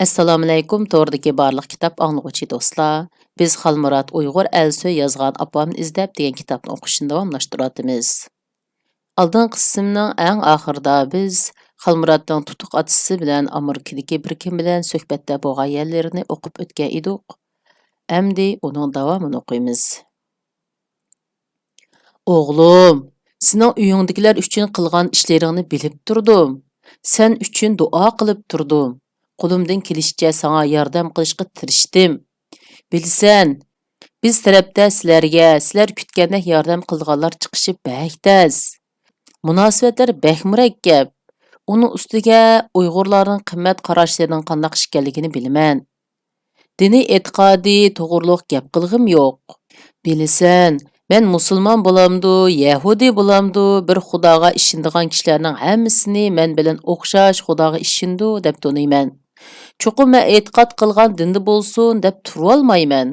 Assalomu alaykum, to'g'ridagi barliq kitob anglag'uchi do'stlar. Biz Xalmurat Uyg'ur Elsoy yozgan Apamni izlab degan kitobni o'qishni davomlashtiryapmiz. Oldin qismning eng oxirida biz Xalmuratning tutuq otasi bilan Amerikadagi bir kim bilan suhbatda bo'lgan yerlarini o'qib o'tgan edik. Endi uning davomini o'qiymiz. O'g'lim, sening uyingdagilar uchun qilgan ishlaringni bilib turdim. Sen uchun duo qilib turdim. Qo'limdan kelishicha sana yordam qilishga tirishdim. Bilsan, biz tarafda sizlar kutgandek yordam qilganlar chiqishi bak tez. Munosabatlar bak murakkab. Uning ustiga Uyg'urlarning qimmat qarashlarining qanday ekanligini bilaman. Diniy e'tiqodiy to'g'riliq gap qilg'im yo'q. Bilsan, men musulmon bo'lamdu, yahudi bo'lamdu, bir xudoga ishonadigan kishilarning hammasini men bilan o'xshash xudoga ishondu deb tunayman. Chuqur men e'tiqod qilgan dinda bo'lsin deb turolmayman.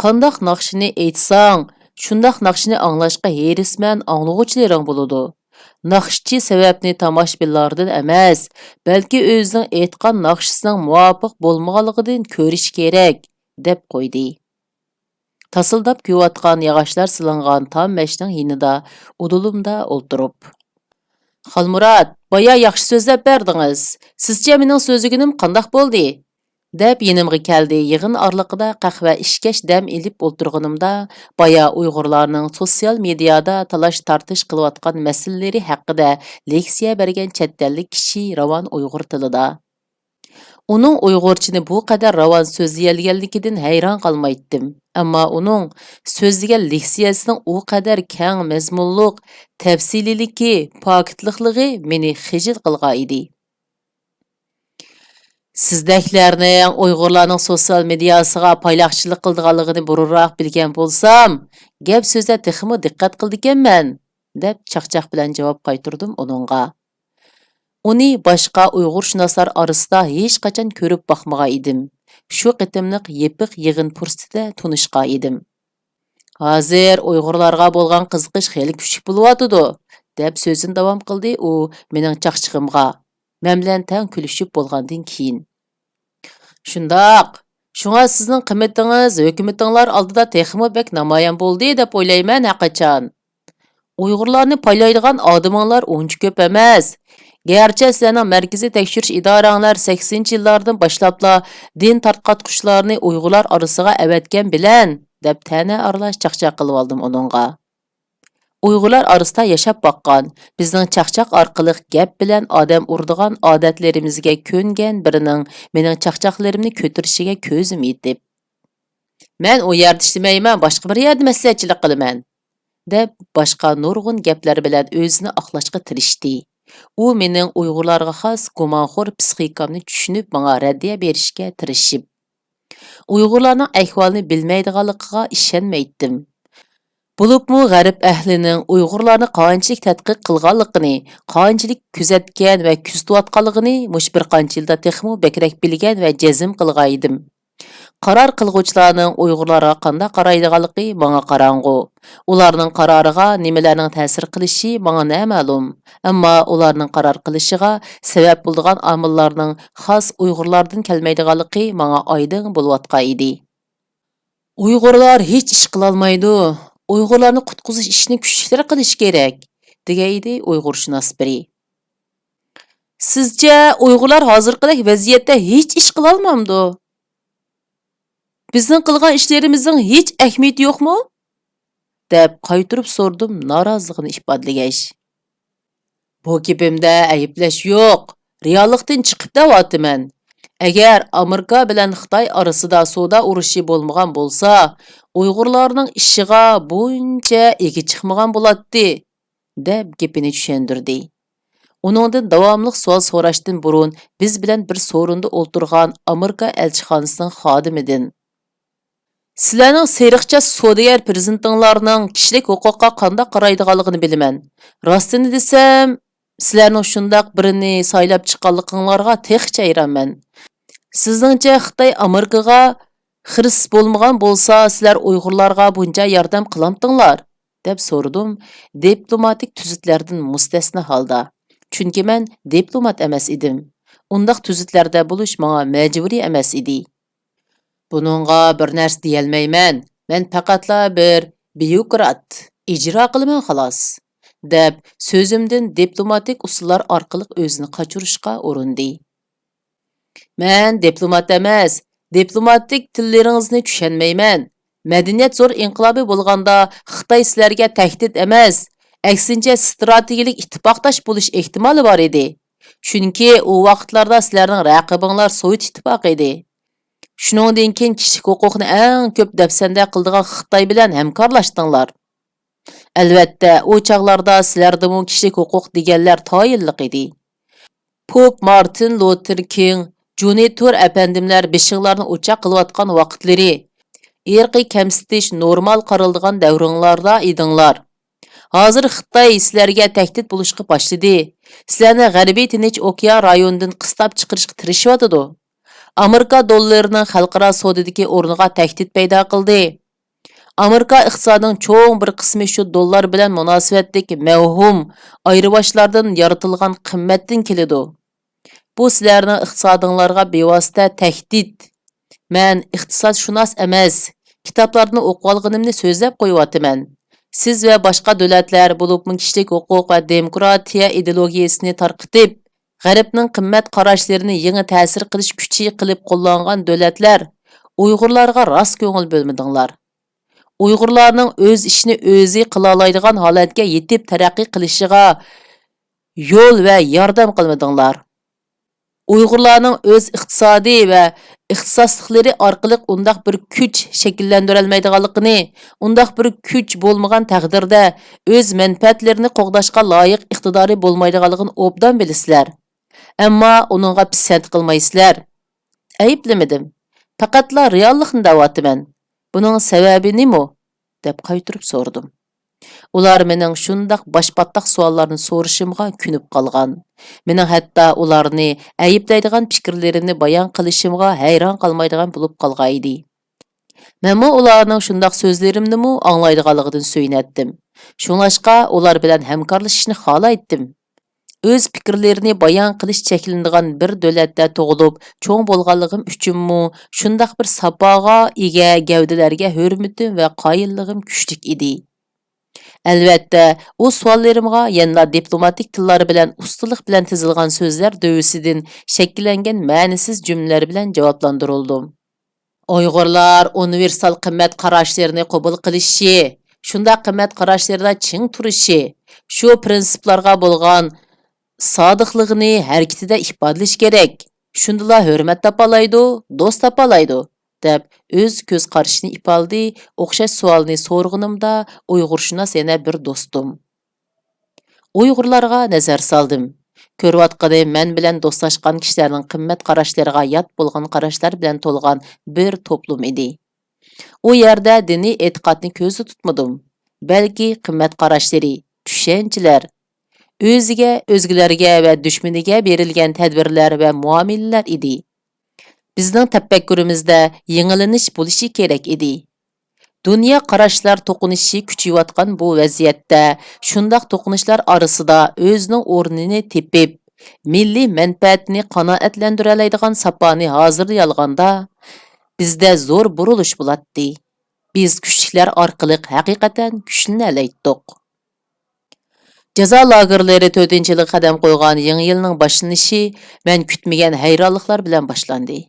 Qandoq naqshini aytsang, shundoq naqshini anglashga herisman anglag'uchilaring bo'ladi. Naqshchi sababni tomoshabinlardan emas, balki o'zining aytgan naqshisining muvofiq bo'lmaganligidan ko'rish kerak, deb qo'ydi. Tasıldab kuyayotgan yog'ochlar silingan tom mashning yinida udulimda o'ltirib. Xalmurat, baya yaxshi so'zlab berdingiz. Sizcha mening so'zliginim qandoq bo'ldi? Deb yinimga keldi. Yig'in orliqida qahva ishkash dam ilib o'ltirganimda baya Uyg'urlarning sotsial mediada talash tartish qilayotgan masalalari haqida leksiya bergan chet ellik kishi ravon Uyg'ur tilida. Uning Uyg'urchini bu qadar ravon so'zlayolganligidan hayron qolmaydim. Ammo uning so'zlagan leksiyasining u qadar keng mazmunliq, tafsililigi, pokitlikligi meni xijil qilgan edi. Sizdeklarning Uyg'urlarning sotsial mediasiga payloqchilik qilganligini burunroq bilgan bo'lsam, gap so'zda texmo diqqat qildiganman, deb chaqchaq bilan javob qaytardim uningga. Uni boshqa Uyg'urshunoslar orasida hech qachon ko'rib boqmagan edim. Shu qitimliq yepiq yig'in fursatida tunishgan edim. Hozir Uyg'urlarga bo'lgan qiziqish xeyli kuchli bo'lyotidi, deb so'zini davom qildi u mening chaqchig'imga. Men bilan tang kulishib bo'lgandan keyin. Shundoq, shunga sizning qimmatingiz hukumatinglar oldida texmo bek namoyon bo'ldi deb o'ylayman haqachon. Uyg'urlarni paylaydigan odamlar uncha ko'p emas. Gerçi sizlarning markaziy tekshirish idoranglar 80-yillardan boshlabla din tarqatquchilarni Uyg'urlar orasiga avatgan bilan deb ta'na aralash chaqchaq qilib oldim uningga. Uyg'urlar orasida yashab boqqan, bizning chaqchaq orqali gap bilan odam urdigan odatlarimizga ko'ngan birining mening chaqchaqlarimni ko'tarishiga ko'zim yetib. Men u yerda ishlamayman, boshqa bir yerda maslahatchilik qilaman, deb boshqa nurg'un gaplar bilan o'zini oqlashga tirishdi. U mening Uyg'urlarga xos gumonxo'r psixikamni tushunib, menga raddiya berishga tirishib. Uyg'urlarning ahvolini bilmaydiganligiga ishonmaydim. Bulubmu g'arb ahlining Uyg'urlarni qanchalik tadqiq qilganligini, qanchalik kuzatgan va kuzatayotganligini mush bir qancha yilda texmo bekrak bilgan va jazm qilgan edim. Qaror qilguvchilarning Uyg'urlarga qanday qaraydiganligi menga qarang'u. Ularning qaroriga nimalarning ta'sir qilishi menga noma'lum. Ammo ularning qaror qilishiga sabab bo'lgan omillarning xos Uyg'urlardan kelmaydiganligi menga oydin bo'layotgan edi. Uyg'urlar hech ish qila olmaydi. Uyg'urlarni qutqizish ishini kuchlilar qilish kerak, degaydi Uyg'urshunos biri. Sizcha Uyg'urlar hozirgidek vaziyatda hech ish qila olmamdi? Bizning qilgan ishlarimizning hech ahamiyati yo'qmi? Deb qaytirib so'rdim noroziligini ifodalagach. Bu gapimda ayiblash yo'q, reallikdan chiqib dayotiman. Agar Amerika bilan Xitoy orasida savdo urushi bo'lmagan bo'lsa, Uyg'urlarning ishiga buncha ega chiqmagan bo'ladi, deb gapini tushundirdi. Uningdan davomli savol so'rashdan burun biz bilan bir so'rinda o'ltirgan Amerika elchixonasining xodimidan sizlarning seriqcha savdogar prezidentinglarning kishilik huquqqa qanday qaraydiganligini bilaman. Rostini desam, sizlarning shundoq birini saylab chiqqanliginglarga texcha ayronman. Sizningcha Xitoy Amerikaga xiris bo'lmagan bo'lsa, sizlar Uyg'urlarga buncha yordam qilamdinglar, deb so'radim diplomatik tuzatlardan mustasno holda. Chunki men diplomat emas edim. Undaq tüzütlərdə buluş manga məcburi emas idi. Bununğa bir narsa deyəlməyman. Mən faqatla bir byurokrat, icra qılımın xalas, deb sözümdən diplomatik usullar orqali o'zini qochirishga urindi. Mən diplomat emas, diplomatik tillaringizni tushunmayman. Madaniyat zo'r inqilobi bo'lganda Xitoy sizlarga tahdid emas, aksincha strategik ittifoqdosh bo'lish ehtimoli bor edi. Chunki u vaqtlarda sizlarning raqibinglar Sovet ittifoqi edi. Shuningdan keyin kishilik huquqni eng ko'p dafsanda qildigan Xitoy bilan hamkorlashdinglar. Albatta, u chaqlarda sizlardimi kishilik huquq deganlar toyinliq edi. Pop Martin Luther King, Juni Tur apandimlar beshinglarni o'choq qilayotgan vaqtlari, irqiy kamsitish normal qaraldigan davringlarda edinglar. Hozir Xitoy sizlarga tahdid bo'lishga boshladi. Sizlarni G'arbiy Tinch okean rayonidan qistab chiqarishga tirishayotdi. Amerika dollarining xalqaro savdodagi o'rniga tahdid paydo qildi. Amerika iqtisodining cho'ng bir qismi shu dollar bilan munosabatlik mavhum ayribashlardan yaratilgan qimmatdan keladi. Bu sizlarning iqtisodinglarga bevosita tahdid. Men iqtisodshunos emas, kitoblarni o'qib olganimni so'zlab qo'yapman. Siz va boshqa davlatlar bo'lib kishilik huquq va demokratiya ideologiyasini tarqitib, G'arbning qimmat qarashlarini yangi ta'sir qilish kuchi qilib qo'llangan davlatlar Uyg'urlarga rost ko'ngil bo'lmadinglar. Uyg'urlarning o'z ishini o'zi qila oladigan holatga yetib taraqqiy qilishiga yo'l va yordam qilmadinglar. Uyg'urlarning o'z iqtisodiy va ixtisosliklari orqali undaq bir kuch shakllantirolmaydiganligini, undaq bir kuch bo'lmagan taqdirda o'z manfaatlarini qo'g'dashga loyiq iqtidori bo'lmaydiganligini obdan bilasizlar. Ammo uningga pisand qilmaysizlar. Ayblamadim. Faqatla reallikni da'vatman. Buning sababi nima? deb qaytirib so'radim. Ular mening shundaq boshpattaq savollarni so'rashimga kunib qolgan. Mening hatto ularni ayiblaydigan fikrlarimni bayon qilishimga hayron qolmaydigan bo'lib qolgan edi. Men ularning shundaq so'zlarimni anglaydiganligidan suyunatdim. Shunlashqa ular bilan hamkorlashishni xohlaydim. O'z fikrlarini bayon qilish cheklanadigan bir davlatda tug'ilib, cho'ng bo'lganligim uchunmi shundaq bir sapoga ega gavdalarga hurmatim va qoyilligim kuchlik edi. Albatta, u savollarimga yana diplomatik tillar bilan ustalik bilan tizilgan so'zlar dövisidan shakllangan ma'nisiz jumlalar bilan javoblantirildim. Uyg'urlar universal qimmat qarashlarini qabul qilishi, shunda qimmat qarashlarida ching turishi, shu prinsiplarga bo'lgan sodiqligini harakatida ifodalash kerak. Shundala hurmat topalaydi, do'st topalaydi, deb o'z ko'z qarashini ifodaladi. O'xshash savolni so'rg'inimda Uyg'urshunos yana bir do'stim. Uyg'urlarga nazar soldim. Ko'rayotganim men bilan do'stlashgan kishilarning qimmat qarashlariga yot bo'lgan qarashlar bilan to'lgan bir to'plum edi. U yerda diniy e'tiqodni ko'zda tutmadim, balki qimmat qarashlari, tushunchalar, o'ziga, o'zgalarga va dushmaniga berilgan tadbirlar va muomalalar edi. Bizning tafakkurimizda yengilanish bo'lishi kerak edi. Dunyo qarashlar to'qinishi kuchayotgan bu vaziyatda shundaq to'qinishlar orasida o'zining o'rnini tepib, milliy manfaatni qanoatlantira oladigan saponi hozirlay olganda bizda zo'r burilish bo'ladi. Biz kuchliklar orqali haqiqatan kuchlanalaydik. Jazo lagerlari 4-yilga qadam qo'ygan yangi yilning boshlanishi men kutmagan hayronliklar bilan boshlandi.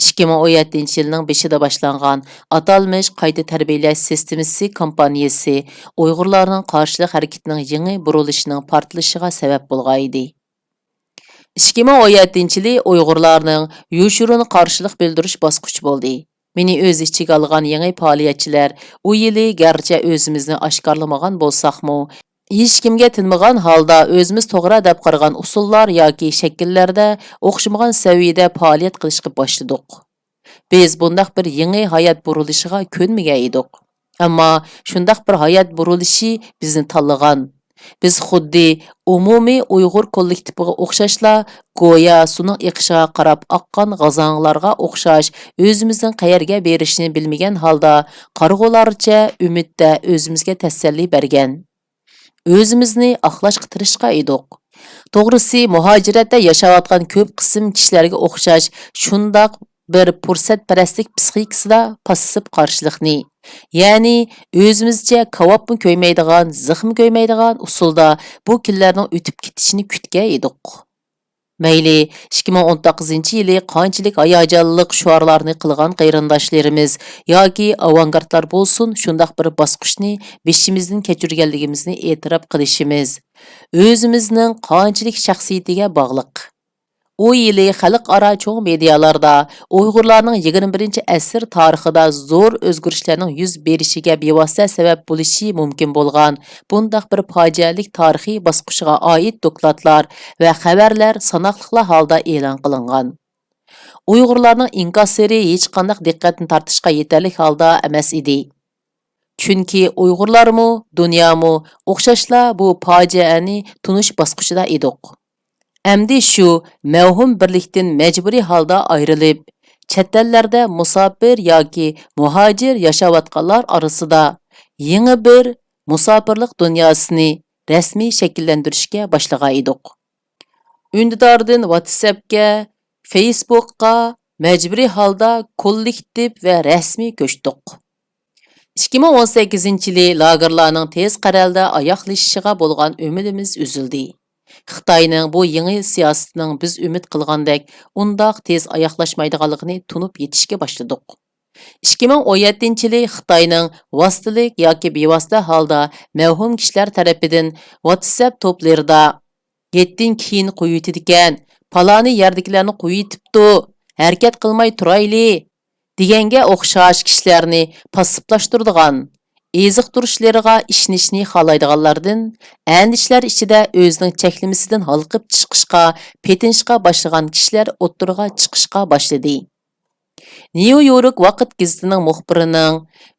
2017-yilning 5-ida boshlangan atalmish qayta tarbiyalash sistemasi kompaniyasi Uyg'urlarning qarshilik harakatining yangi burilishining portlashiga sabab bo'lgan edi. 2017-yili Uyg'urlarning yoshirin qarshilik bildirish bosqichi bo'ldi. Meni o'z ichiga olgan yangi faoliyatchilar u yili garchi o'zimizni oshkorlamagan bo'lsaqmi, hech kimga tinmagan holda o'zimiz to'g'ri deb qaragan usullar yoki shakllarda o'xshamagan saviyada faoliyat qilishga boshladik. Biz bundaq bir yangi hayot burilishiga ko'nmagan edik. Ammo shundaq bir hayot burilishi bizni tanlagan. Biz xuddi umumiy Uyg'ur kollektiviga o'xshashla go'yo suning eqishiga qarab oqqan g'azonlarga o'xshash o'zimizning qayerga berishni bilmagan holda qarg'ularcha umidda o'zimizga tasalli bergan. O'zimizni oqlashga tirishqa edik. To'g'risi, muhojiratda yashayotgan ko'p qism kishilarga o'xshash shundoq bir fursatparastlik psixikasida passib qarshilikni, ya'ni o'zimizcha kavobmi ko'ymaydigan, zixmi ko'ymaydigan usulda bu kunlarning o'tib ketishini kutgan edik. Mayli 2019-yili qanchalik hayajonliq shuarlarni qilgan qarindoshlarimiz yoki avangardlar bo'lsin, shundoq bir bosqichni beshimizdan kechirganligimizni e'tirof qilishimiz o'zimizning qanchalik shaxsiyatiga bog'liq. U yili xalqaro cho'ng medialarda Uyg'urlarning 21-asr tarixida zo'r o'zgarishlarning yuz berishiga bevosita sabab bo'lishi mumkin bo'lgan bundaq bir fojialik tarixiy bosqichga oid dokladlar va xabarlar sanoqli holda e'lon qilingan. Uyg'urlarning inkoslari hech qanday diqqatni tortishga yetarli holda emas edi. Chunki Uyg'urlarmi, dunyomi o'xshashla bu fojiani tunish bosqichida edik. Әмді shu mavhum birlikdan majburiy holda ayrilib, chet ellarda musofir yoki muhojir yashayotganlar orasida yangi bir musofirlik dunyosini rasmiy shakllantirishga boshlagan edik. Undidordan WhatsAppga, Facebookga majburiy holda kollektiv va rasmiy ko'chdik. 2018-yili lagerlarning tez qaralda oyoqlashishiga bo'lgan umidimiz uzildi. Xitoyning bu yangi siyosatining biz umid qilgandek undoq tez oyoqlashmaydiganligini tunib yetishga boshladik. 2017-yili Xitoyning vositalik yoki bevosita holda mavhum kishilar tarafidan WhatsApp to'plarida "Yetdin keyin qo'yitdigan, paloni yerdagilarni qo'yitibdi, harakat qilmay turayli" deganga o'xshash kishilarni passivlashtiradigan, eziq turishlariga ishonishni xohlaydiganlardan andishlar ichida o'zining cheklimasidan halqib chiqishga, petinishga boshlagan kishilar o'ttirga chiqishga boshladi. New York vaqt gazetining muxbirining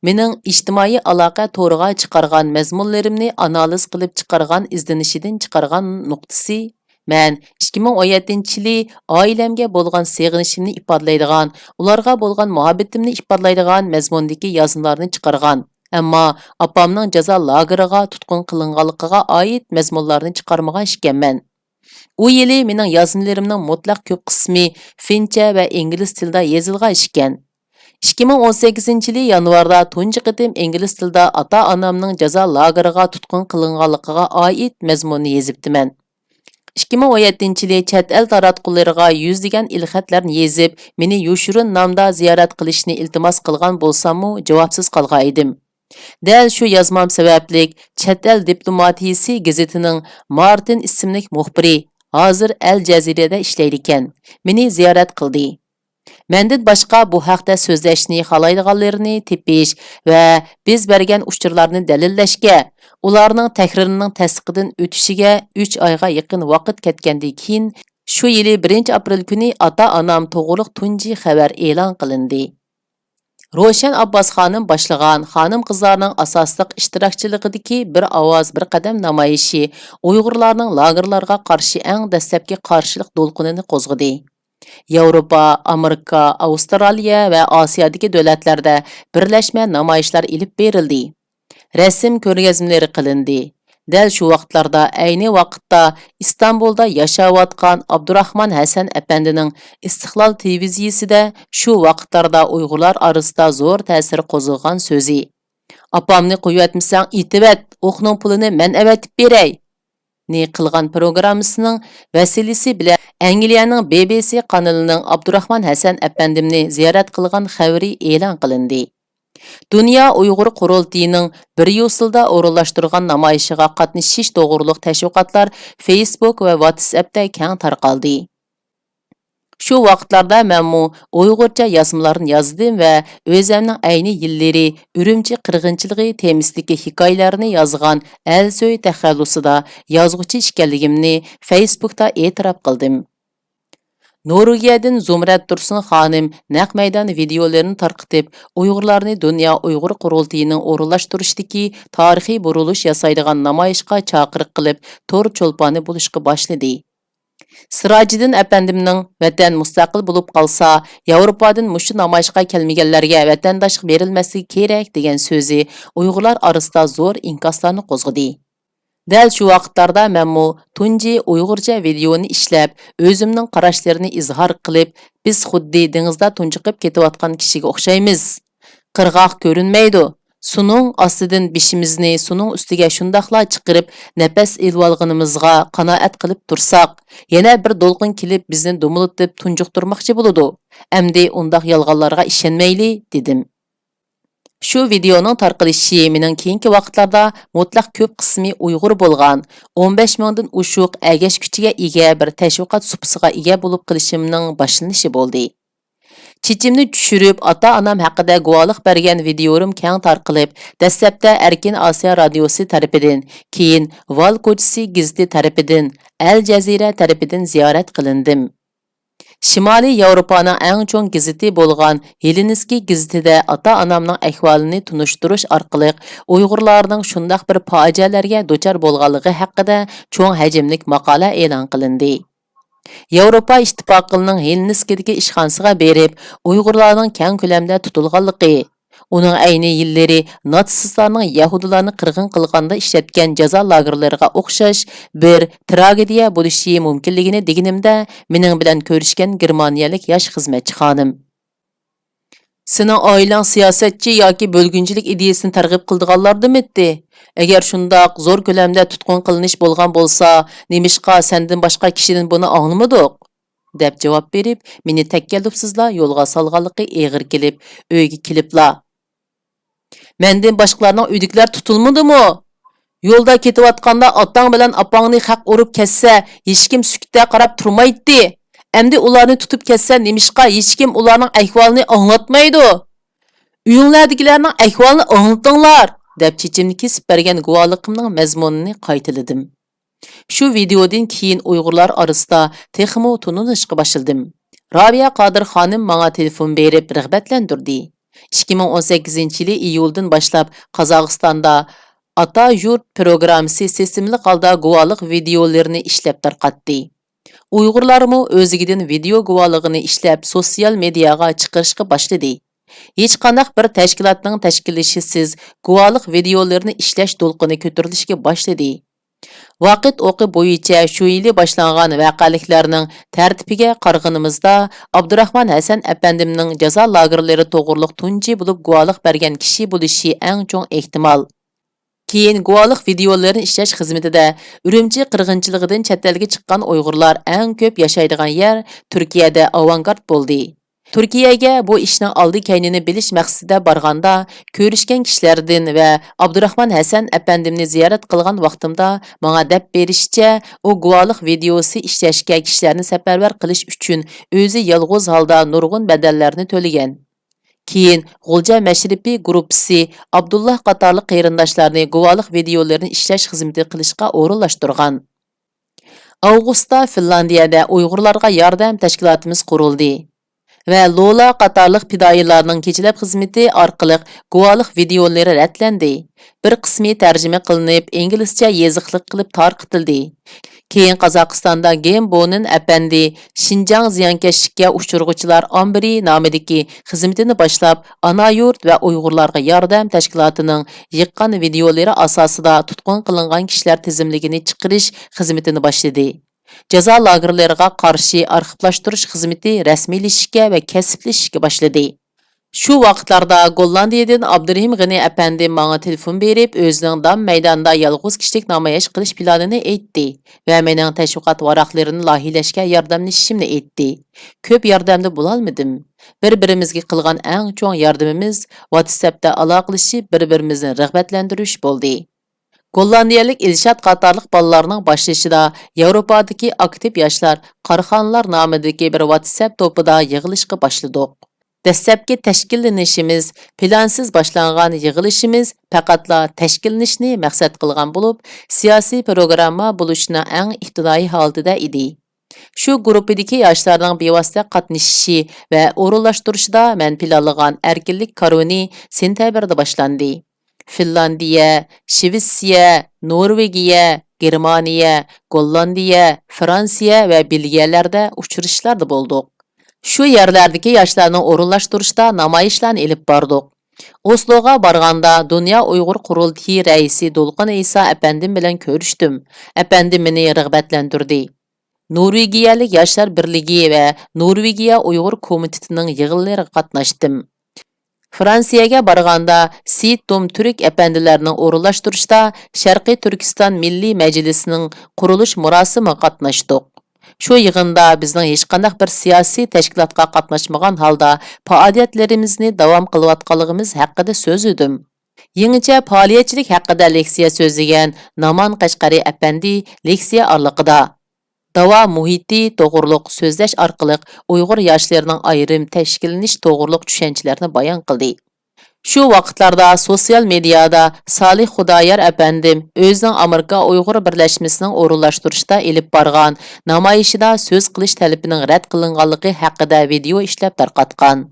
mening ijtimoiy aloqa to'riga chiqargan mazmunlarimni analiz qilib chiqargan izlanishidan chiqargan nuqtasi men 2017-yili oilamga bo'lgan seg'inishimni ifodalaydigan, ularga bo'lgan muhabbatimni ifodalaydigan mazmundagi yozmalarni chiqargan. Ammo opamning jazo lageriga tutqun qilinganligiga oid mazmunlarni chiqarmagan ekanman. U yili mening yozmalarimning mutlaq ko'p qismi fincha va ingliz tilida yozilgan ekan. 2018-yili yanvarda tunji qitim ingliz tilida ota-onamning jazo lageriga tutqun qilinganligiga oid mazmunni yozibdiman. 2017-yili chet el taratqullariga yuzlagan ilxatlarni yezib, meni Yushurin nomda ziyorat qilishni iltimos qilgan bo'lsam-mu, javobsiz qolgan edim. Dal shu yozmam sabablik chet el diplomatiyasi gazetining Martin ismli muxbiri hozir Al Jazeerada ishlaydi ekan. Meni ziyorat qildi. Mendan boshqa bu haqda so'zlashni xohlaydiganlarni tepish va biz bergan uchurlarni dalillashga, ularning takrorining tasdiqidan o'tishiga 3 oyga yaqin vaqt ketgandan keyin shu yili 1-aprel kuni ota-onam to'g'riliq tunji xabar e'lon qilindi. Roshan Abbos xonim boshlagan xonim qizlarning asosliq ishtirokchiligidagi bir ovoz bir qadam namoyishi Uyg'urlarning lagerlarga qarshi eng dastlabki qarshilik to'lqinini qo'zg'adi. Yevropa, Amerika, Avstraliya va Osiyodagi davlatlarda birlashma namoyishlar ilib berildi. Rasm ko'rgazmalari qilindi. Dal shu vaqtlarda ayni vaqtda Istanbulda yashayotgan Abdurahmon Hasan apandining Istiqlol televiziyasida shu vaqtlarda Uyg'urlar orasida zo'r ta'sir qo'zg'agan so'zi: "Apamni qo'yatmasang itibat, o'qning pulini men avatib beray" ni qilgan programmasining vasilasi bilan Angliyaning BBC kanalining Abdurahmon Hasan apandimni ziyorat qilgan xabari e'lon qilindi. Dünya Uyg'ur qurultiyining bir yo'silda o'rinlashtirgan namoyishiga qatnashish to'g'riliq tashviqotlar Facebook va WhatsAppda keng tarqaldi. Shu vaqtlarda menmu Uyg'urcha yozmalarni yozdim va o'zimning ayni yillari Urumchi qirg'inchiligi temasidagi hikoyalarni yozgan Alsoy taxallusida yozuvchi ekanligimni Facebookda e'tirof qildim. Norvegiyadan Zumrat Tursun xonim naq maydon videolarini tarqitib, Uyg'urlarni Dunyo Uyg'ur qurultiyining o'rinlashtirishdagi tarixiy burilish yasaydigan namoyishga chaqiriq qilib, to'r cho'lponi bo'lishga boshladi. Sirajiddin apandimning vatan mustaqil bo'lib qolsa, Yevropadan mushu namoyishga kelmaganlarga vatandoshlik berilmasligi kerak degan so'zi Uyg'urlar orasida zo'r inkoslarni qo'zg'adi. Dal shu vaqtlarda menmu tunji Uyg'urcha videoni ishlab, o'zimning qarashlarini izhor qilib, biz xuddi dengizda tunjiqib ketayotgan kishiga o'xshaymiz. Qirg'oq ko'rinmaydi. Suning ostidan bishimizni suning ustiga shundaqla chiqirib, nafas elvolganimizga qanoat qilib tursak, yana bir do'lqin kelib bizni dumilitib tunjiqtirmoqchi bo'ladi. Endi undaq yolg'onlarga ishonmayli, dedim. Shu videoning tarqalishi mening keyingi vaqtlarda mutlaq ko'p qismi Uyg'ur bo'lgan 15 mingdan ushuq agash kuchiga ega bir tashviqot supsiga ega bo'lib qilishimning boshlanishi bo'ldi. Chichimni tushirib, ota-onam haqida guvohlik bergan videoim keng tarqalib, dastlabda Erkin Osiyo radiosi tarafidan, keyin Val ko'chisi gazeti tarafidan, Al Jazeera tarafidan ziyorat qilindim. Shimoliy Yevropaning eng cho'ng gazeti bo'lgan Helsinki gazetida ota-onamning ahvolini tunishtirish orqali Uyg'urlarning shundaq bir fojialarga duchor bo'lganligi haqida cho'ng hajmlik maqola e'lon qilindi. Yevropa ittifoqining Helsinki'dagi ishxonasiga berib, Uyg'urlarning keng ko'lamda tutilganligi, uning ayni yillari natsistlarning yahudilarni qirg'in qilganda ishlatgan jazo lagerlariga o'xshash bir tragediya bo'lishi mumkinligini deganimda, mening bilan ko'rishgan germaniyalik yosh xizmatchi xonim: "Sening oilang siyosatchi yoki bo'lgunchilik ideyasini targ'ib qildiganlardimi? Agar shundoq zo'r ko'lamda tutqun qilinish bo'lgan bo'lsa, nemishqa sendan boshqa kishidan buni anglamadik?" deb javob berib, meni takkallubsizla yo'lga solganligi eg'ir kelib, uyga kelibla: "Mendan boshqalarning uydagilar tutilmadimi? Yo'lda ketayotganda otang bilan opangni haq urib ketsa, hech kim sukutda qarab turmaydi. Endi ularni tutib ketsa, nemishqa hech kim ularning ahvolini anglatmaydi? Uyinglardagilarning ahvolini anglatinglar", deb chichimni kesib bergan guvohligimning mazmunini qaytaladim. Shu videodan keyin Uyg'urlar orasida texmo tunilishga boshladim. Robiya Qodir xonim menga telefon berib rag'batlantirdi. 2018-yili iyuldan boshlab Qozog'istonda Ata yurt programmasi sistemli holda guvohlik videolarini ishlab tarqatdi. Uyg'urlarmi o'zigidan video guvohligini ishlab sotsial mediaga chiqarishga boshladi. Hech qanday bir tashkilotning tashkillashisiz guvohlik videolarini ishlash to'lqini ko'tarilishga boshladi. Vaqt o'qi bo'yicha shu yili boshlangan voqealiklarning tartibiga qarag'animizda, Abdurahmon Hasan apandimning jazo lagerlari to'g'riliq tunji bo'lib guvohlik bergan kishi bo'lishi eng cho'ng ehtimol. Keyin guvohlik videolarini ishlash xizmatida Urumchi qirg'inchiligidan chet elga chiqqan Uyg'urlar eng ko'p yashaydigan yer Turkiyada avangard bo'ldi. Turkiyaga bu ishning oldi keynini bilish maqsadida borganda, ko'rishgan kishilardan va Abdurahmon Hasan apandimni ziyorat qilgan vaqtimda menga deb berishicha, u guvohlik videosi ishlashga kishilarni safarbar qilish uchun o'zi yolg'iz holda nurg'un badallarni to'lagan. Keyin G'ulja Mashribi gruppasi Abdullah qatorli qarindoshlarni guvohlik videolarini ishlash xizmati qilishga o'rinlashtirgan. Avgustda Finlandiyada Uyg'urlarga yordam tashkilotimiz qurildi va Lola qatorliq fidoyilarning kechalab xizmati orqali guvohlik videolari ratlandi. Bir qismi tarjima qilinib, inglizcha yoziqlik qilib tarqatildi. Keyin Qozog'istonda Gembonin apandi Xinjiang ziyonkashlikka uchirg'uvchilar ombiri nomidagi xizmatini boshlab, Ana yurt va Uyg'urlarga yordam tashkilotining yiqqan videolari asosida tutqun qilingan kishilar tizimligini chiqarish xizmatini boshladi. Jazo lagerlariga qarshi arxivlashtirish xizmati rasmiylashishga va kasblashishga boshladi. Shu vaqtlarda Gollandiyadan Abdurahim G'ani apandi menga telefon berib, o'zining dam maydonida yolg'iz kishilik namoyish qilish planini aytdi va mening tashviqot varaqlarini loyihalashga yordamlashishimni aytdi. Ko'p yordamda bo'la olmadim. Bir-birimizga qilgan eng cho'ng yordamimiz WhatsAppda aloqalashib, bir-birimizni rag'batlantirish bo'ldi. Gollandiyalik Ilshad qatorliq bolalarning boshlashida Yevropadagi aktiv yoshlar Qarxonlar nomidagi bir WhatsApp to'pida yig'ilishga boshladik. Dastlabki tashkillanishimiz, plansiz boshlangan yig'ilishimiz faqatla tashkillanishni maqsad qilgan bo'lib, siyosiy programma bo'lishni eng ibtidoiy holatida edi. Shu gruppadagi yoshlarning bevosita qatnashishi va o'rinlashtirishida men planlagan erkinlik karvoni sentabrda boshlandi. Finlandiya, Shvetsiya, Norvegiya, Germaniya, Gollandiya, Fransiya va Belgiyalarda uchrashishlarda bo'ldik. Shu yerlardagi yoshlarning o'rinlashtirishda namoyishlarni elib bordik. Osloga barganda Dünya Uyghur Qurultayı raisi Dolqin İsa əpəndim bilan ko'rishdim. Əpəndim meni rəğbətlendirdi. Norvegiyalik Yoshlar birligi va Norvegiya Uyg'ur komitetining yig'inlariga qatnashdim. Fransiyaga barganda Seyit Dom Türk əpəndilarining o'rinlashtirishda Sharqiy Turkiston Milliy Majlisining qurilish murosimiga qatnashdik. Shu yig'inda bizning hech qanday bir siyosiy tashkilotga qatnashmagan holda faoliyatlarimizni davom qilayotganligimiz haqida so'z edim. Yangicha faoliyatchilik haqida leksiya so'zlagan Naman Qashqari әпәнди leksiya orliqida davo muhiti to'g'riliq so'zlash orqali Uyg'ur yoshlarining ayrim tashkillanish to'g'riliq tushunchalarini bayon qildi. Shu vaqtlarda sotsial mediada Salih Xudoyor әпәндим o'zining Amerika Uyg'ur birlashmasining o'rinlashtirishda elib borgan namoyishida so'z qilish talabining rad qilinganligi haqida video ishlab tarqatgan.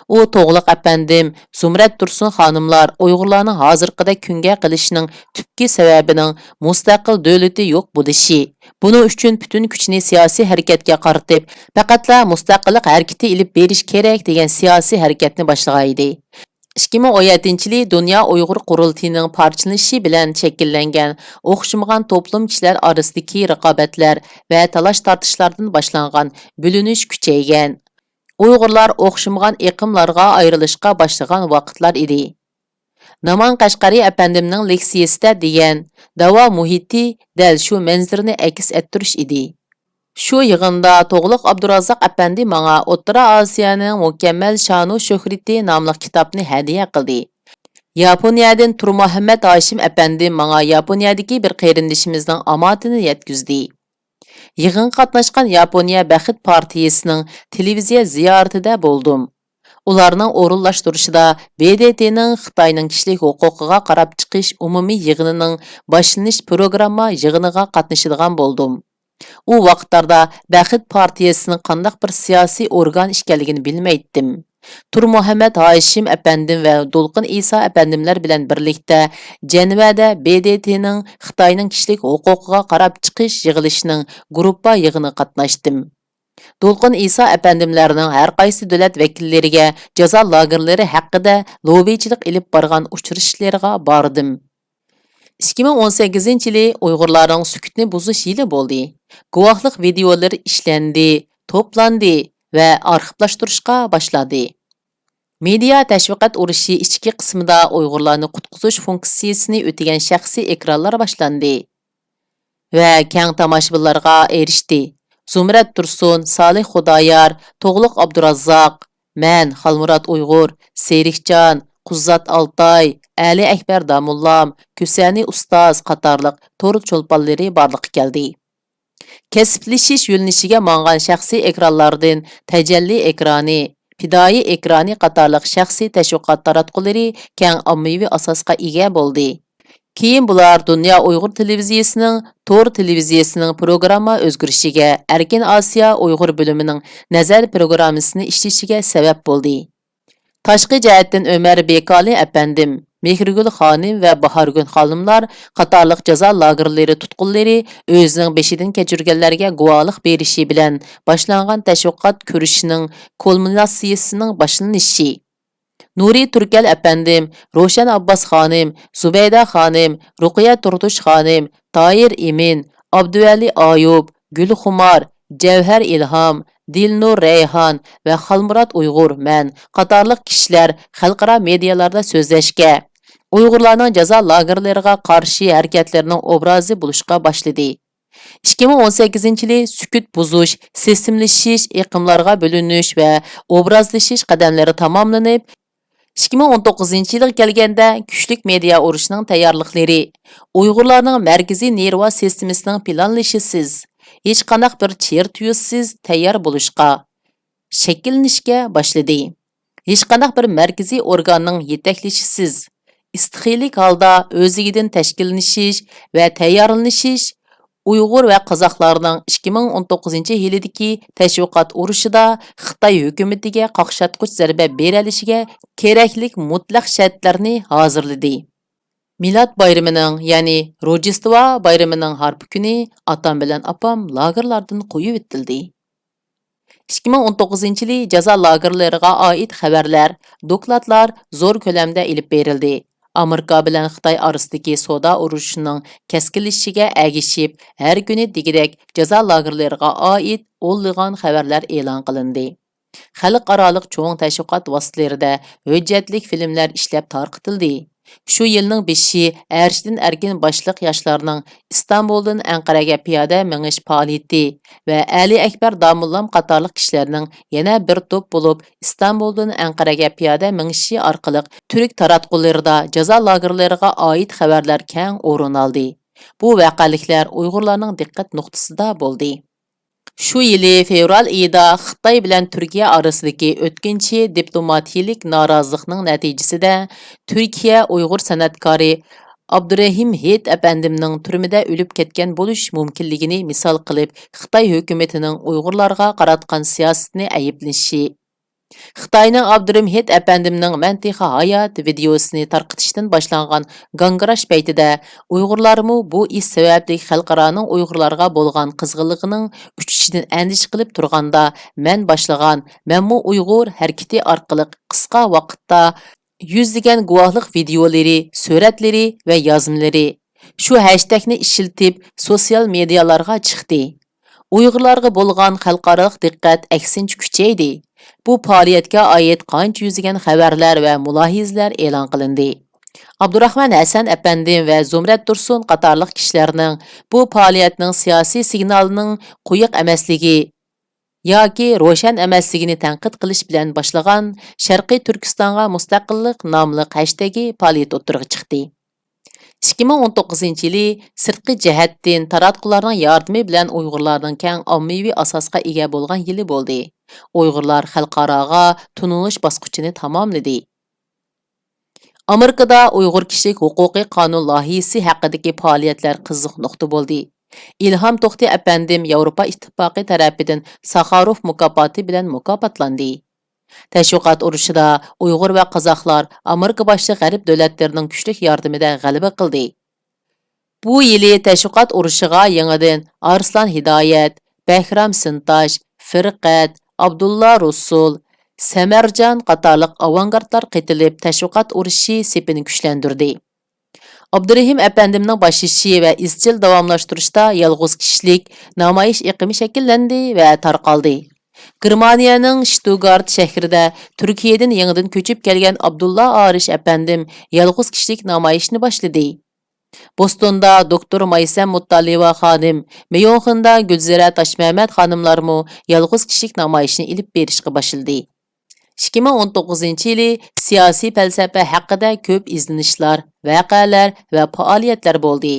U to'g'liq әпәндим Zumrat Tursun xonimlar Uyg'urlarning hozirqida kunga qilishining tubki sababining mustaqil davlati yo'q bo'lishi. Buning uchun butun kuchni siyosiy harakatga qaratib, faqatla mustaqillik harakati ilib berish kerak degan siyosiy harakatni boshlagan edi. 2017-yili Dünya Uyg'ur Qurultayining parchalanishi bilan shakllangan o'xshamagan to'plam kishilar orasidagi raqobatlar va talash-tortishlardan boshlangan bo'linish kuchaygan. Uyg'urlar o'xshamagan iqimlarga ayrilishga boshlagan vaqtlar edi. Naman Qashqari әпәндимning leksiyasida degan davo muhiti dal shu manzarani aks ettirish edi. Shu yig'inda To'g'liq Abdurazzoq әпәнди menga O'rta Osiyoning mukammal sha'nu shuhrati nomli kitobni hadya qildi. Yaponiyadan Turmuhammad Hoshim әпәнди menga Yaponiyadagi bir qarindishimizning omatini yetkazdi. Yig'in qatnashgan Yaponiya Baxit partiyasining televiziya ziyoratida bo'ldim. Ularning o'rinlashtirishida BDTning Xitoyning kishilik huquqiga qarab chiqish umumiy yig'inining boshlanish programma yig'iniga qatnashadigan bo'ldim. U vaqtlarda Baxit partiyasining qanday bir siyosiy organ ekanligini bilmaydim. Turmuhammad Hoshim әпәндим va Dolqin İsa әпәндimlar bilan birlikda Jenevada BDTning Xitoyning kishilik huquqiga qarab chiqish yig'ilishining gruppa yig'ini qatnashdim. Dolqin İsa әпәндimlarning har qaysi davlat vakillariga jazo lagerlari haqida lobbichilik ilib borgan uchrashishlarga bordim. 2018-yili Uyg'urlarning sukutni buzish yili bo'ldi. Guvohlik videolari ishlandi, to'plandi va arxivlashtirishga boshladi. Media tashviqot urushi ichki qismida Uyg'urlarni qutqizish funksiyasini o'tagan shaxsiy ekranlar boshlandi va keng tomoshabinlarga erishdi. Zumrat Tursun, Salih Xudoyor, To'g'liq Abdurazzoq, men Xalmurod Uyg'ur, Serikjon, Quzzat Altay, Ali Akbar Damullam, Kusani Ustoz qatorliq to'rt cho'lponlari borliqqa keldi. Kasblashish yo'linishiga mang'an shaxsiy ekranlardan tajalli ekrani, fidoyi ekrani qatorliq shaxsiy tashviqot taratqullari keng ommaviy asosga ega bo'ldi. Keyin bular Dünya Uyg'ur televiziyasining Tor televiziyasining programma o'zgarishiga, Erkin Osiyo Uyg'ur bo'limining nazar programmasini ishlashiga sabab bo'ldi. Tashqi jihatdan Ömer Bekali әпәндим, Mehrigul xonim va Bahorgun xonimlar qatorliq jazo lagerlari tutqunlari o'zining beshidan kechirganlarga guvohlik berishi bilan boshlangan tashviqot ko'rishining kulminatsiyasining boshlanishi. Nuri Turkal әпәндим, Roshan Abbas xonim, Zubayda xonim, Ruqiya Turtush xonim, Toyir Emin, Abduvali Ayub, Gulxumar, Javhar Ilhom, Dilnur Rayhan va Xalmurod Uyg'ur men qatorliq kishilar xalqaro medialarda so'zlashga, Uyg'urlarning jazo lagerlariga qarshi harakatlarining obrazi bo'lishga boshladi. 2018-yili sukut buzish, sistemlashish, iqimlarga bo'linish va obrazlashish qadamlari tamomlanib, 2019-yilga kelganda kuchlik media urushining tayyorliklari, Uyg'urlarning markaziy nerva sistemasining planlashisiz, hech qanday bir chertiyusiz tayyor bo'lishga, shakllanishga boshladi. Hech qanday bir markaziy organning yetaklashisiz, istiqillik holda o'zigidan tashkillanish va tayyorlanish Uyg'ur va qozoqlarning 2019-yildagi tashviqot urushida Xitoy hukumatiga qaqshatqich zarba berilishiga keraklik mutlaq shartlarni hozirladi. Milad bayramining, ya'ni Rojdestvo bayramining harbi kuni otam bilan opam lagerlardan qo'yib o'tildi. 2019 yılı jazo lagerlariga oid xabarlar, dokladlar zo'r ko'lamda ilib berildi. Amerika bilan Xitoy orasidagi savdo urushining keskinlashishiga ergishib, har kuni degidek jazo lagerlariga oid o'nlagan xabarlar e'lon qilindi. Xalqarалық cho'ng tashviqot vositalarida hujjatlik filmlar ishlab tarqitildi. Shu yilning 5-i Ershidin Erkin boshliq yoshlarning Istanbuldan Anqaraga piyoda mingish faoliyati va Ali Akbar Damullam qatorliq kishilarning yana bir to'p bo'lib Istanbuldan Anqaraga piyoda mingishi orqali turk taratqularida jazo lagerlariga oid xabarlar keng o'rin oldi. Bu voqeliklar Uyg'urlarning diqqat nuqtasida bo'ldi. Shu yili fevral oyida Xitoy bilan Turkiya orasidagi o'tkinchi diplomatiyalik norozilikning natijasida Turkiya Uyg'ur san'atkori Abdurahim Hit apandimning turmada o'lib ketgan bo'lish mumkinligini misol qilib, Xitoy hukumatining Uyg'urlarga qaratgan siyosatini ayblanishi. Xitoyning Abdurahim Hit apandimning mantiqa hayot videosini tarqatishdan boshlangan gangirash paytida Uyg'urlarmi bu ish sababli xalqaroning Uyg'urlarga bo'lgan qizg'inligining uchishidan andish qilib turganda men boshlagan "Menmu Uyg'ur" harakati orqali qisqa vaqtda yuzlagan guvohlik videolari, suratlari va yozmalari shu hashtagni ishiltib sotsial medialarga chiqdi. Uyg'urlarga bo'lgan xalqaro diqqat aksincha kuchaydi. Bu faoliyatga oid qancha yuzlagan xabarlar va mulohizlar e'lon qilindi. Abdurahman Hasan apandim va Zumrat Tursun qatorliq kishilarning bu faoliyatning siyosiy signalining quyuq emasligi yoki ro'shan emasligini tanqid qilish bilan boshlagan Sharqiy Turkistonga mustaqillik nomli hashtagi faoliyat o'tirg'i chiqdi. 2019 yılı sirtqi jihatdan taratqularning yordami bilan Uyg'urlarning keng ommaviy asosga ega bo'lgan yili bo'ldi. Uyg'urlar xalqaroga tunilish bosqichini tamomladi. Amerikada Uyg'ur kishilik huquqiy qonun loyihasi haqidagi faoliyatlar qiziq nuqta bo'ldi. İlham To'xti apandim Yevropa Ittifoqi tarafidan Sakharov mukofoti bilan mukofotlandi. Təşviqat urushida Uyg'ur va qozoqlar Amerika boshli g'arb davlatlarining kuchli yordamida g'alaba qildi. Bu yili təşviqat urushiga yangidan Arslan Hidoyat, Bahram Sintosh, Firqat, Abdulla Rusul, Samarjon qatorliq avangardlar qitilib təşviqat urushi sepini kuchlantirdi. Abdurahim apandimning boshlashi va izchil davomlashtirishda yolg'iz kishilik namoyish iqimi shakllandi va tarqaldi. Germaniyaning Stuttgart shahrida Turkiyadan yangidan ko'chib kelgan Abdulla Arish apandim yolg'iz kishilik namoyishni boshladi. Bostonda doktor Maysam Muttaliva xonim, Meyonxinda Gulzira Toshmamat xonimlarmi yolg'iz kishilik namoyishni ilib berishga boshladi. 2019 yılı siyosiy falsafa haqida ko'p izlanishlar, voqealar va faoliyatlar bo'ldi.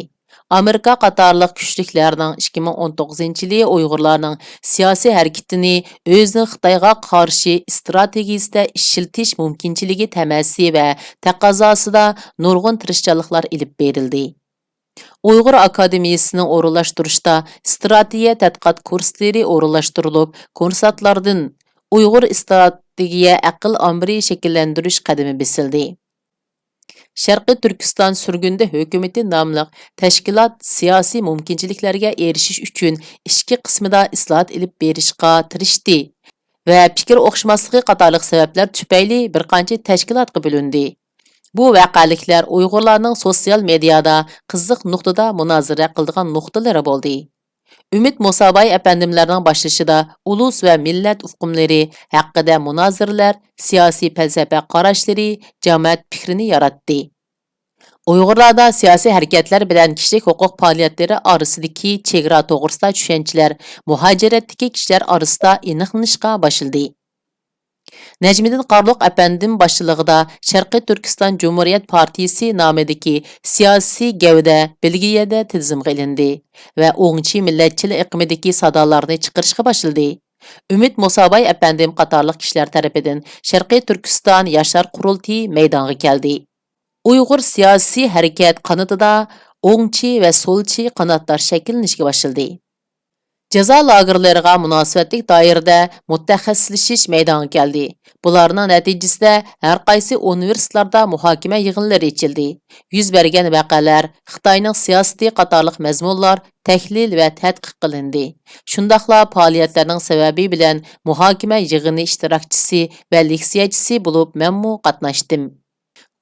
Amerika qatorliq kuchliklarning 2019 yılı Uyg'urlarning siyosiy harakatini o'zining Xitoyga qarshi strategiyasida ishiltish mumkinchiligi tamasi va taqozosida nurg'un tirishchiliklar ilib berildi. Uyg'ur akademiyasining o'rinlashtirishda strategiya tadqiqot kurslari o'rinlashtirilib, kursantlardan Uyg'ur strategiya aql amri shakllantirish qadami besildi. Sharqiy Turkiston surgunda hukumati nomli tashkilot siyosiy mumkinchiliklarga erishish uchun ichki qismida islohot ilib berishga tirishdi va fikr o'xshamasligi qatorliq sabablar tufayli bir qancha tashkilotga bo'lindi. Bu voqeliklar Uyg'urlarning sotsial mediada qiziq nuqtada munozara qiladigan nuqtalari bo'ldi. Ümid Musabay apandimlarning boshlashida ulus va millat uqumlari haqida munoziralar, siyosiy falsafa qarashlari jamoat fikrini yaratdi. Uyg'urlarda siyosiy harakatlar bilan kishilik huquq faoliyatlari orasidagi chegara to'g'risida tushunchalar muhojiratdagi kishilar orasida aniqlanishga boshladi. Najmiddin Qarluq apandim boshchiligida Sharqiy Turkiston Cumhuriyet Partiyasi nomidagi siyosiy gavda Belgiyada tizimga ilindi va o'ngchi millatchilik iqimidagi sadolarni chiqarishga boshladi. Ümid Musabay apandim qatorliq kishilar tarafidan Sharqiy Turkiston yoshlar qurultiyi maydonga keldi. Uyg'ur siyosiy harakat qanotida o'ngchi va so'lchi qanotlar shakllanishga boshladi. Jazo lagerlariga munosabatlik doirada mutaxassislashish maydonga keldi. Bularning natijasida har qaysi universitetlarda muhokama yig'inlari ochildi. Yuz bergan voqealar, Xitoyning siyosati qatorliq mazmunlar tahlil va tadqiq qilindi. Shundaqla faoliyatlarning sababi bilan muhokama yig'ini ishtirokchisi va leksiyachisi bo'lib menmu qatnashdim.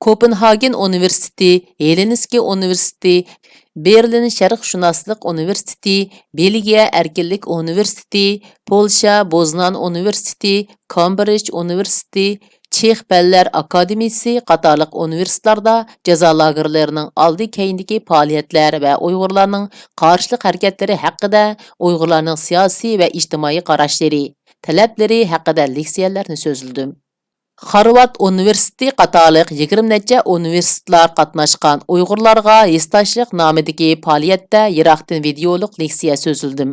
Kopenhagen Universiteti, Helsinki Universiteti, Berlin Sharqshunoslik Universiteti, Belgiya Erkinlik Universiteti, Polsha Boznan Universiteti, Cambridge Universiteti, Chex Fanlar Akademiyasi qatorliq universitetlarda jazo lagerlarining oldi keyindagi faoliyatlar va Uyg'urlarning qarshilik harakatlari haqida, Uyg'urlarning siyosiy va ijtimoiy qarashlari, talablari haqida leksiyalarni so'zladim. Harvard Universiteti qatorliq 20 necha universitetlar qatnashgan Uyg'urlarga hissdoshlik nomidagi faoliyatda yiroqdan videolik leksiya so'zildim.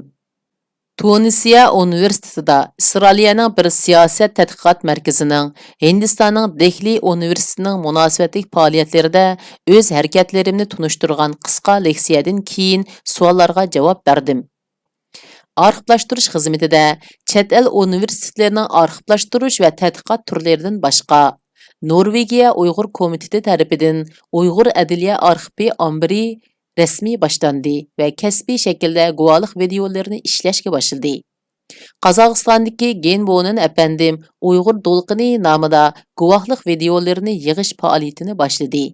Tunisiya Universitetida Isroiliyaning bir siyosat tadqiqot markazining Hindistonning Dehli Universitetining munosabatlik faoliyatlarida o'z harakatlarimni tunishtirgan qisqa leksiyadan keyin savollarga javob berdim. Arxivlashtirish xizmatida chet el universitetlarining arxivlashtirish va tadqiqot turlaridan boshqa Norvegiya Uyg'ur komiteti tarafidan Uyg'ur adliya arxivi ombiri rasmiy boshlandi va kasbiy shaklda guvohlik videolarini ishlashga boshladi. Qozog'istondagi Genbonin apandim Uyg'ur to'lqini nomida guvohlik videolarini yig'ish faoliyatini boshladi.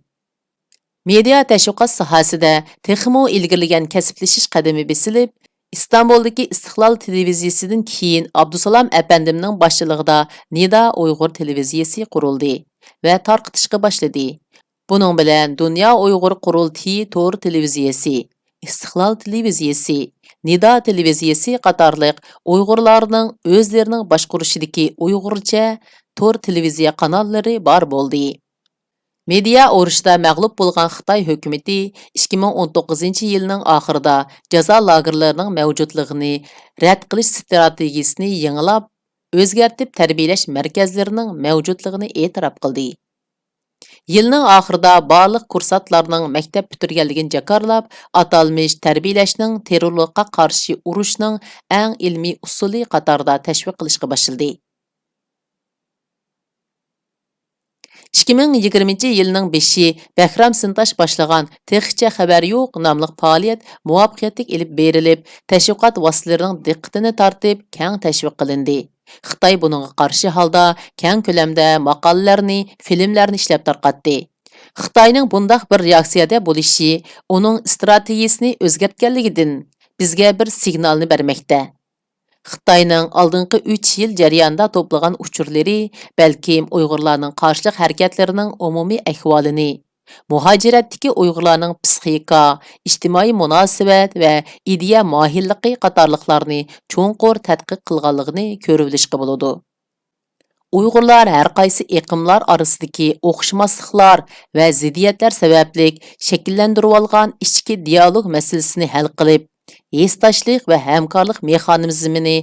Media tashviqot sohasida texmo ilgirlagan kasblashish qadami besilib, İstanbul'daki İstiklal televiziyasidan keyin Abdusalom apandimning boshchiligida Nida Uyg'ur televiziyasi qurildi va tarqitishga boshladi. Buning bilan Dunyo Uyg'ur qurultiyi to'r televiziyasi, İstiklal televiziyasi, Nida televiziyasi qatorliq Uyg'urlarning o'zlarining boshqarishidagi Uyg'urcha to'r televiziya kanallari bor bo'ldi. Media urushda mag'lub bo'lgan Xitoy hukumati 2019-yilning oxirida jazo lagerlarining mavjudligini rad qilish strategiyasini yangilab, o'zgartib tarbiyalash markazlarining mavjudligini e'tirof qildi. Yilning oxirida barliq kursantlarning maktab bitirganligini jakarlab, atalmish tarbiyalashning terrorlikqa qarshi urushning eng ilmiy usuli qatorida tashviq qilishga boshladi. 2020-yilning 5-i Bahram Sintash boshlagan Texcha xabar yo'q nomli faoliyat muvaffaqiyatli elib berilib, tashviqot vositalarining diqqatini tortib, keng tashviq qilindi. Xitoy buningga qarshi holda keng ko'lamda maqolalarni, filmlarni ishlab tarqatdi. Xitoyning bundaq bir reaksiyada bo'lishi uning strategiyasini o'zgartganligidan bizga bir signalni bermoqda. Xitoyning oldingi 3 yil jarayonida to'plagan uchurlari balkim Uyg'urlarning qarshilik harakatlarining umumiy ahvolini, muhojiratdagi Uyg'urlarning psixika, ijtimoiy munosabat va ideya mohilligi qatorliqlarni cho'nqur tadqiq qilganligini ko'rib olishga bo'ladi. Uyg'urlar har qaysi iqimlar orasidagi o'xshashmasliklar va ziddiyatlar sababli shakllantirib olgan ichki dialog masalasini hal qilib, hissdoshlik va hamkorlik mexanizmini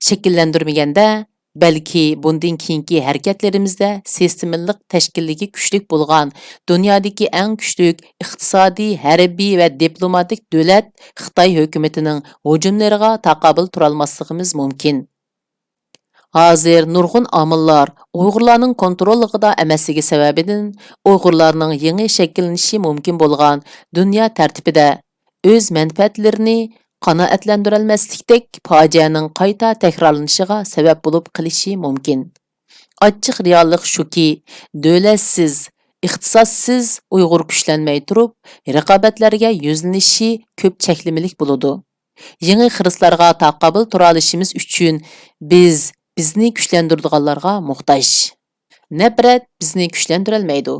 shakllantirmaganda, balki bundan keyingi harakatlarimizda sistemalik tashkilligi kuchlik bo'lgan dunyodagi eng kuchli iqtisodiy, harbiy va diplomatik davlat Xitoy hukumatining hujumlariga taqobil tura olmasligimiz mumkin. Hozir nurg'un omillar Uyg'urlarning kontrolligida emasligi sababidan Uyg'urlarning yangi shakllanishi mumkin bo'lgan dunyo tartibida o'z manfaatlarini qanoatlantirolmaslikdek fojianing qayta takrorlanishiga sabab bo'lib qilishi mumkin. Ochiq reallik shuki, davlatsiz, ixtisossiz Uyg'ur kuchlanmay turib, raqobatlarga yuzlanishi ko'p cheklimalik bo'ladi. Yangi xiristlarga taqobil tura olishimiz uchun bizni kuchlantiradiganlarga muhtoj. Nafrat bizni kuchlantirolmaydi.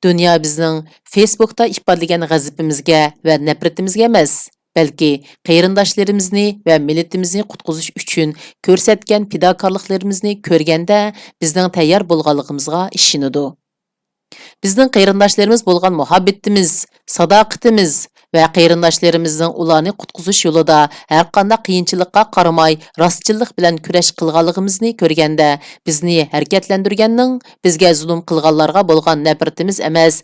Dunyo bizning Facebookda ifodalagan g'azabimizga va nafratimizga emas, balki qarindoshlarimizni va millatimizni qutqizish uchun ko'rsatgan fidokorliklarimizni ko'rganda bizning tayyor bo'lganligimizga ishonadi. Bizning qarindoshlarimiz bo'lgan muhabbatimiz, sadoqatimiz va qarindoshlarimizning ularni qutqizish yo'lida har qanday qiyinchilikqa qaramay rostchillik bilan kurash qilganligimizni ko'rganda bizni harakatlantirganning bizga zulm qilganlarga bo'lgan nafratimiz emas,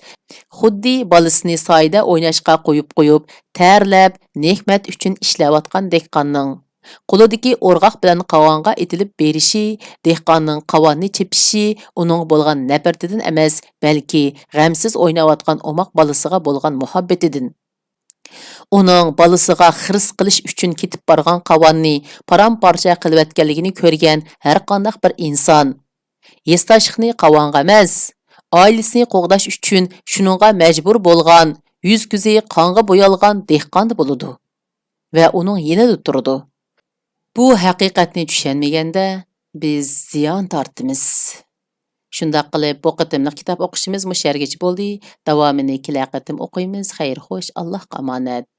xuddi bolasini soyda o'ynashga qo'yib tayyorlab nehmat uchun ishlayotgan dehqonning qo'lidagi o'rg'oq bilan qovonga etilib berishi, dehqonning qovonni chepishi uning bo'lgan nafratidan emas, balki g'amsiz o'ynayotgan omoq bolasiga bo'lgan muhabbatidan. Uning balasiga xiris qilish uchun ketib borgan qovonni param-parcha qilayotganligini ko'rgan har qanday bir inson Yestashiqni qovonga emas, oilasini qo'g'dash uchun shuningga majbur bo'lgan, yuz ko'zi qonga bo'yalgan dehqon bo'ladi va uning yenida turadi. Bu haqiqatni tushunmaganda biz ziyon tortimiz. Shundaq qilib bu qitimliq kitob o'qishimiz mushargacha bo'ldi. Davomini kelaqatim o'qiymiz. Xayr xo'sh, Allohga omonat.